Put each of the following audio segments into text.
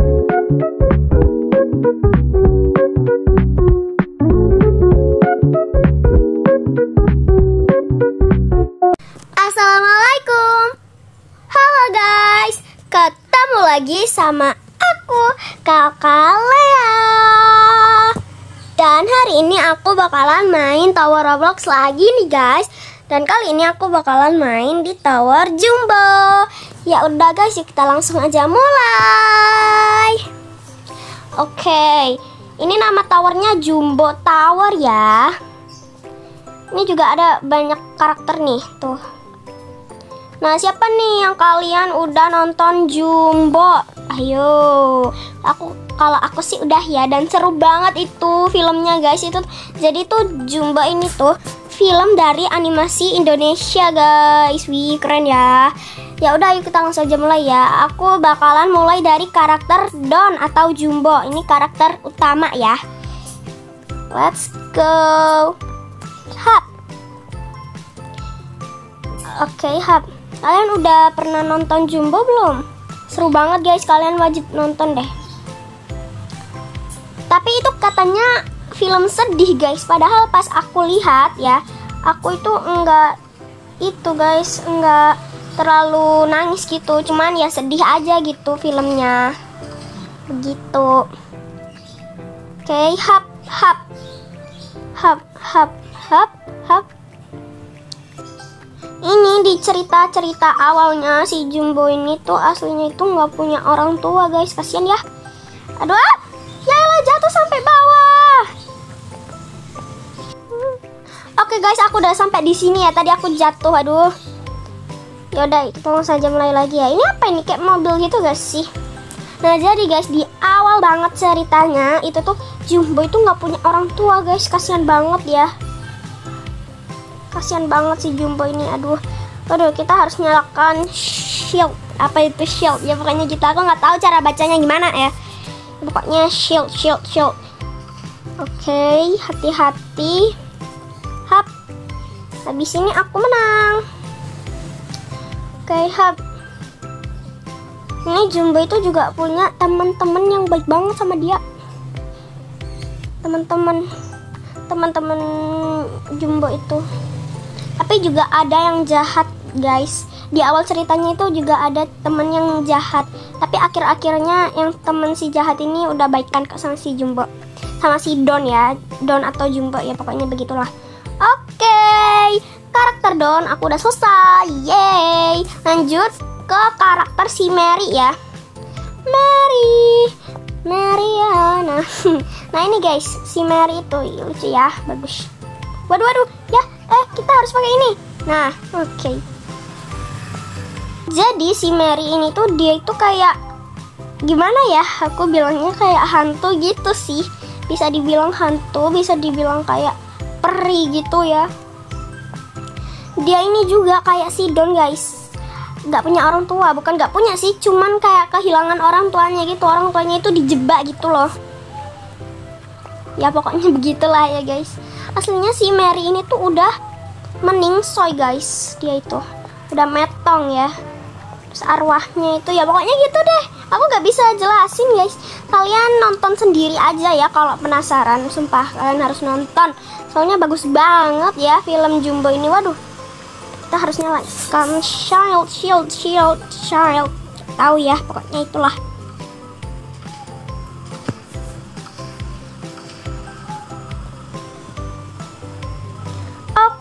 Assalamualaikum. Halo guys, ketemu lagi sama aku, Kakak Lea. Dan hari ini aku bakalan main Tower Roblox lagi nih guys. Dan kali ini aku bakalan main di Tower Jumbo. Ya udah guys, yuk kita langsung aja mulai. Oke, ini nama towernya Jumbo Tower ya. Ini juga ada banyak karakter nih, tuh. Nah, siapa nih yang kalian udah nonton Jumbo? Ayo, kalau aku sih udah ya, dan seru banget itu filmnya guys. Itu jadi tuh Jumbo ini tuh film dari animasi Indonesia guys. Wih, keren ya. Ya udah, yuk kita langsung aja mulai ya. Aku bakalan mulai dari karakter Don atau Jumbo. Ini karakter utama ya. Let's go. Hap. Oke, Hap. Kalian udah pernah nonton Jumbo belum? Seru banget guys, kalian wajib nonton deh. Tapi itu katanya film sedih guys. Padahal pas aku lihat ya, aku itu enggak terlalu nangis gitu. Cuman ya sedih aja gitu filmnya. Begitu. Oke, hap. Ini di cerita-cerita awalnya si Jumbo ini tuh aslinya itu nggak punya orang tua guys, kasihan ya. Aduh, ya elah, jatuh sampai bawah. Oke guys, aku udah sampai di sini ya. Tadi aku jatuh, aduh. Ya udah, kita langsung saja mulai lagi ya. Ini apa ini, kayak mobil gitu gak sih? Nah jadi guys, di awal banget ceritanya itu tuh Jumbo itu nggak punya orang tua guys, kasihan banget ya. Kasihan banget si Jumbo ini, aduh, kita harus nyalakan shield. Apa itu shield? Ya pokoknya gitu, aku nggak tahu cara bacanya gimana ya. Pokoknya shield. Oke, hati-hati. Hap. Habis ini aku menang. Oke, hap. Ini Jumbo itu juga punya teman-teman yang baik banget sama dia. Teman-teman Jumbo itu. Tapi juga ada yang jahat guys. Di awal ceritanya itu juga ada temen yang jahat. Tapi akhir-akhirnya yang temen si jahat ini udah baikan sama si Jumbo, sama si Don ya. Don atau Jumbo ya, pokoknya begitulah. Oke, karakter Don aku udah selesai. Yeay. Lanjut ke karakter si Mary ya. Mariana. Nah ini guys, si Mary itu lucu ya, bagus. Waduh ya. Kita harus pakai ini. Nah, oke. Jadi si Mary ini tuh dia itu kayak gimana ya? Aku bilangnya kayak hantu gitu sih. Bisa dibilang hantu, bisa dibilang kayak peri gitu ya. Dia ini juga kayak si Don guys. Gak punya orang tua, bukan gak punya sih, cuman kayak kehilangan orang tuanya gitu. Orang tuanya itu dijebak gitu loh. Ya pokoknya begitulah ya guys. Aslinya si Mary ini tuh udah meningsoy guys. Dia itu udah metong ya. Terus arwahnya itu ya pokoknya gitu deh. Aku gak bisa jelasin guys. Kalian nonton sendiri aja ya kalau penasaran. Sumpah kalian harus nonton. Soalnya bagus banget ya film Jumbo ini. Waduh, kita harus nyalakan shield. Tahu ya, pokoknya itulah.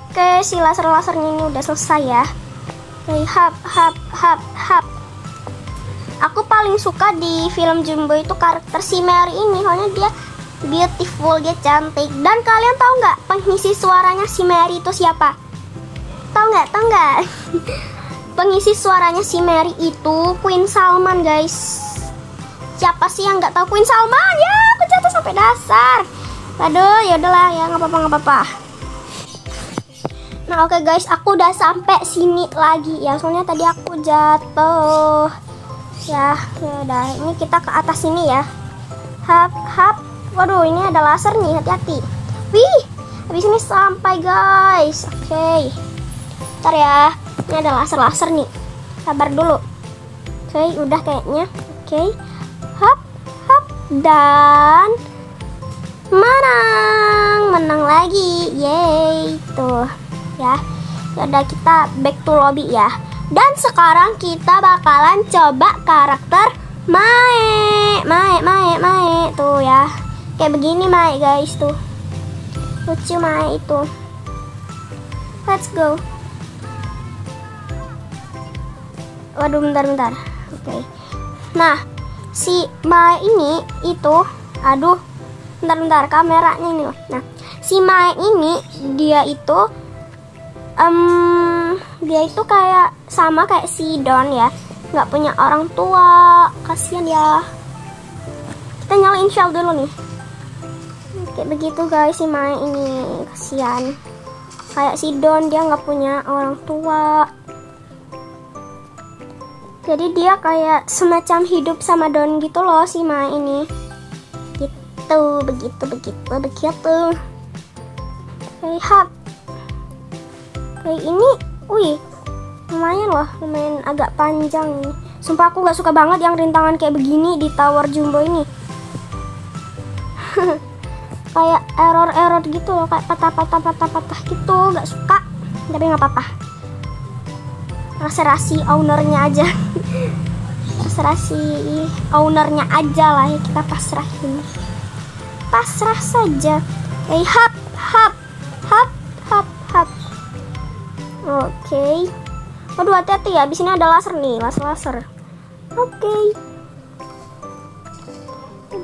Oke, si laser-lasernya ini udah selesai ya. Oke, hap. Aku paling suka di film Jumbo itu karakter si Mary ini. Soalnya dia beautiful, dia cantik. Dan kalian tahu nggak pengisi suaranya si Mary itu siapa? Tahu nggak? Pengisi suaranya si Mary itu Queen Salman guys. Siapa sih yang nggak tahu Queen Salman? Ya, aku jatuh sampai dasar. Aduh, ya udahlah ya, nggak apa-apa. Nah oke guys, aku udah sampai sini lagi ya. Soalnya tadi aku jatuh. Ya udah, ini kita ke atas sini ya. Hap. Waduh, ini ada laser nih, hati-hati. Wih, habis ini sampai guys. Oke. Bentar ya. Ini ada laser nih. Sabar dulu. Oke, udah kayaknya. Oke. Hap. dan menang lagi. Yeay, tuh ya. Udah, kita back to lobby ya. Dan sekarang kita bakalan coba karakter Mae tuh ya. Kayak begini Mae guys tuh. Lucu Mae itu. Let's go. Waduh, bentar. Oke. Nah, si Mae ini itu, aduh, bentar kameranya ini loh. Nah, si Mae ini dia itu kayak sama kayak si Don ya, nggak punya orang tua, kasihan ya. Kita nyalain shell dulu nih. Kayak begitu guys, si Mae ini kasihan. Kayak si Don, dia nggak punya orang tua. Jadi dia kayak semacam hidup sama Don gitu loh si Mae ini. Gitu, begitu. Lihat. Kayak ini, wih, lumayan agak panjang nih. Sumpah aku nggak suka banget yang rintangan kayak begini di tower jumbo ini. Kayak error gitu loh, kayak patah gitu, nggak suka. Tapi nggak apa-apa. Serasi ownernya aja. Serasi ownernya aja lah ya, kita pasrahin. Pasrah saja. Hap. Oke. Waduh, hati-hati ya, abis ini ada laser nih, laser. Oke.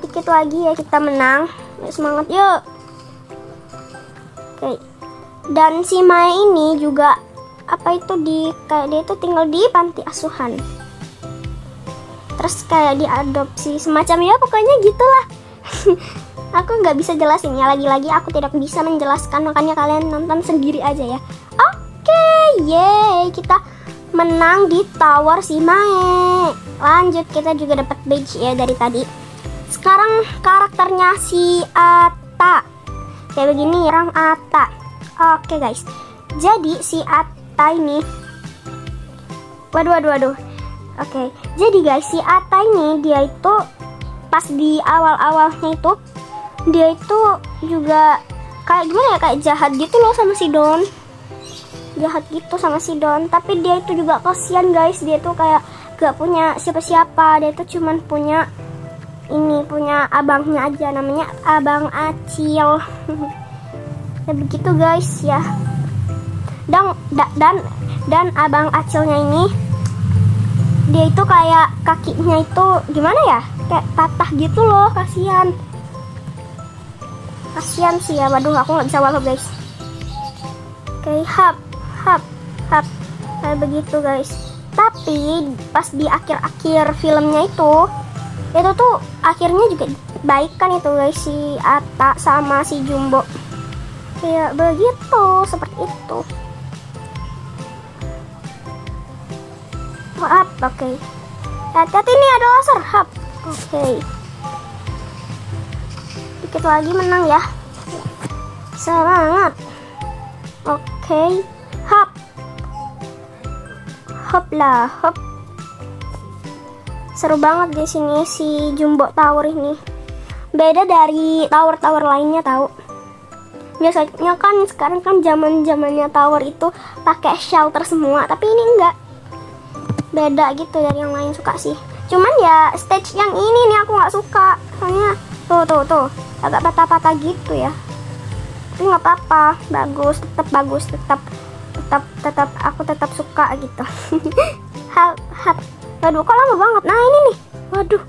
Dikit lagi ya kita menang. Yuk, semangat yuk. Oke. Dan si Mae ini juga kayak dia itu tinggal di panti asuhan. Terus kayak diadopsi semacam ya, pokoknya gitulah. Aku nggak bisa jelasin ya, lagi-lagi aku tidak bisa menjelaskan, makanya kalian nonton sendiri aja ya. Oke, yeay, kita menang di tower si Mae. Lanjut, kita juga dapat badge ya dari tadi. Sekarang karakternya si Atta. Kayak begini, orang Atta. Oke guys, jadi si Atta ini, waduh. Oke, jadi guys, si Atta ini dia itu pas di awalnya itu dia itu juga kayak gimana ya, kayak jahat gitu loh sama si Don. Tapi dia itu juga kasihan guys, dia tuh kayak gak punya siapa-siapa, dia itu cuman punya abangnya aja, namanya Abang Acil. Ya begitu guys ya. Dan Abang Acilnya ini, dia itu kayak kakinya itu gimana ya, kayak patah gitu loh, kasihan sih ya. Waduh, aku nggak bisa wallop guys. Oke, hap kayak begitu guys. Tapi pas di akhir filmnya itu tuh akhirnya juga baikan itu guys, si Atta sama si Jumbo. Kayak begitu, seperti itu. Hap, oke. Hati-hati nih, ada laser. Hap, oke. Dikit lagi menang ya. Semangat. Oke. Hap. Hop. Seru banget di sini si Jumbo Tower ini. Beda dari tower-tower lainnya tahu. Biasanya kan sekarang kan zaman-zamannya tower itu pakai shelter semua, tapi ini enggak. Beda gitu dari yang lain, suka sih. Cuman ya stage yang ini nih aku nggak suka. Soalnya tuh agak patah-patah gitu ya. Tapi nggak apa-apa, bagus, tetap aku tetap suka gitu. Hap. Waduh, kok lama banget. Nah ini nih, waduh,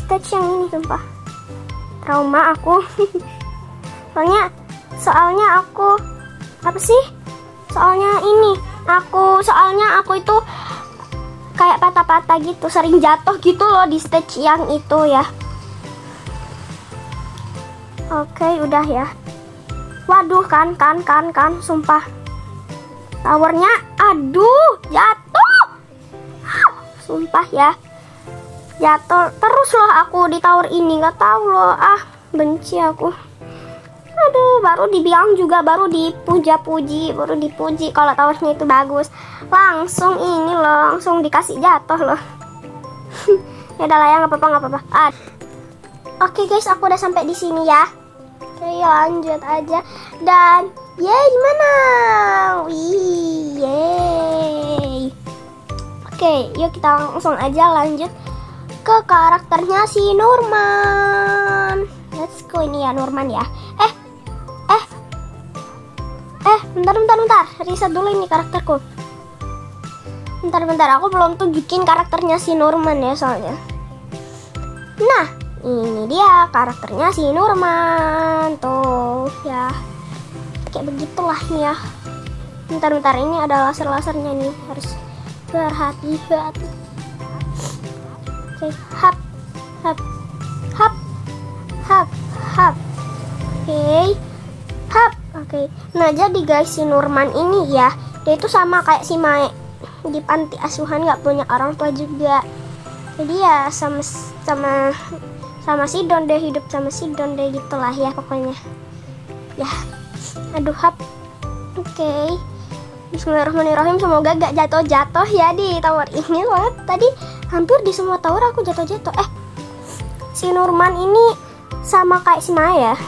stage yang ini sumpah trauma aku. soalnya aku apa sih, soalnya aku itu kayak patah-patah gitu, sering jatuh gitu loh di stage yang itu ya. Oke, udah ya. Waduh, kan sumpah towernya, aduh, jatuh. Sumpah ya, jatuh terus loh aku di tower ini, nggak tahu loh, benci aku. Aduh, baru dipuji kalau towernya itu bagus, langsung dikasih jatuh loh. Ya udah lah ya, nggak apa-apa. Oke guys, aku udah sampai di sini ya. Oke, lanjut aja. Dan yeay, gimana? Wih, yeay. Oke, yuk kita langsung aja lanjut ke karakternya si Norman. Let's go, ini ya Norman ya. Bentar. Reset dulu ini karakterku. Bentar, aku belum tunjukin karakternya si Norman ya soalnya. Nah, ini dia karakternya si Norman. Tuh, ya. Kayak begitulah nih ya. Bentar, ini ada laser-lasernya nih. Harus berhati-hati. Oke, hap. Oke, hap. Oke. Nah, jadi guys, si Norman ini ya, dia itu sama kayak si Mae di panti asuhan, nggak punya orang tua juga. Jadi ya sama si Don deh, hidup sama si Don deh gitulah ya pokoknya. Ya, aduh hap. Oke. Bismillahirrahmanirrahim, semoga gak jatuh-jatuh ya di tower ini. Wah, tadi hampir di semua tower aku jatuh-jatuh. Si Norman ini sama kayak si Maya.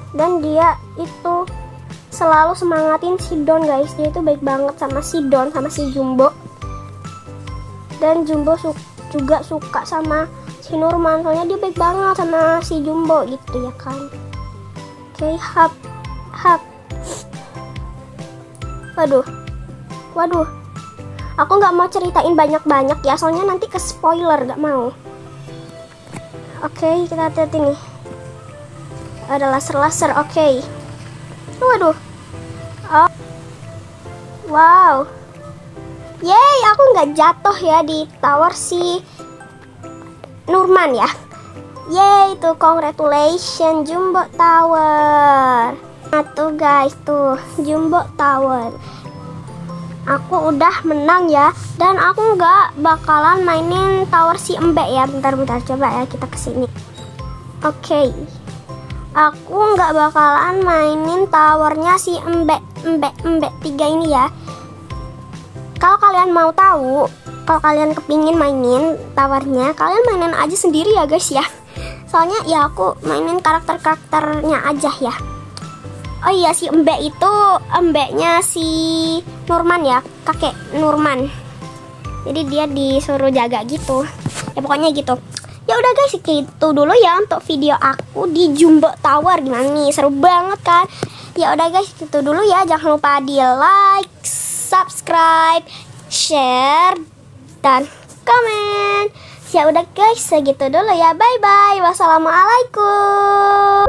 Dan dia itu selalu semangatin si Don guys. Dia itu baik banget sama si Don, sama si Jumbo. Dan Jumbo juga suka sama si Norman, soalnya dia baik banget sama si Jumbo gitu ya kan. Oke, hap. Waduh, aku nggak mau ceritain banyak-banyak ya, soalnya nanti ke spoiler, nggak mau. Oke, kita lihat ini. Ada laser. Oke. Waduh. Oh. Wow. Yeay, aku nggak jatuh ya di tower si Norman ya. Yeay, tuh congratulations Jumbo Tower. Nah tuh guys, tuh Jumbo Tower. Aku udah menang ya. Dan aku nggak bakalan mainin tower si Embe ya. Bentar, coba ya kita kesini. Oke. Aku nggak bakalan mainin towernya si Embe 3 ini ya. Kalau kalian mau tahu, kalau kalian kepingin mainin towernya, kalian mainin aja sendiri ya guys ya. Soalnya ya aku mainin karakternya aja ya. Oh iya, si Embe itu Embeknya si Norman ya, kakek Norman. Jadi dia disuruh jaga gitu. Ya pokoknya gitu. Ya udah guys, gitu dulu ya untuk video aku di Jumbo Tower. Gimana nih? Seru banget kan? Ya udah guys, gitu dulu ya. Jangan lupa di like, subscribe, share, dan komen. Ya udah guys, segitu dulu ya. Bye bye. Wassalamualaikum.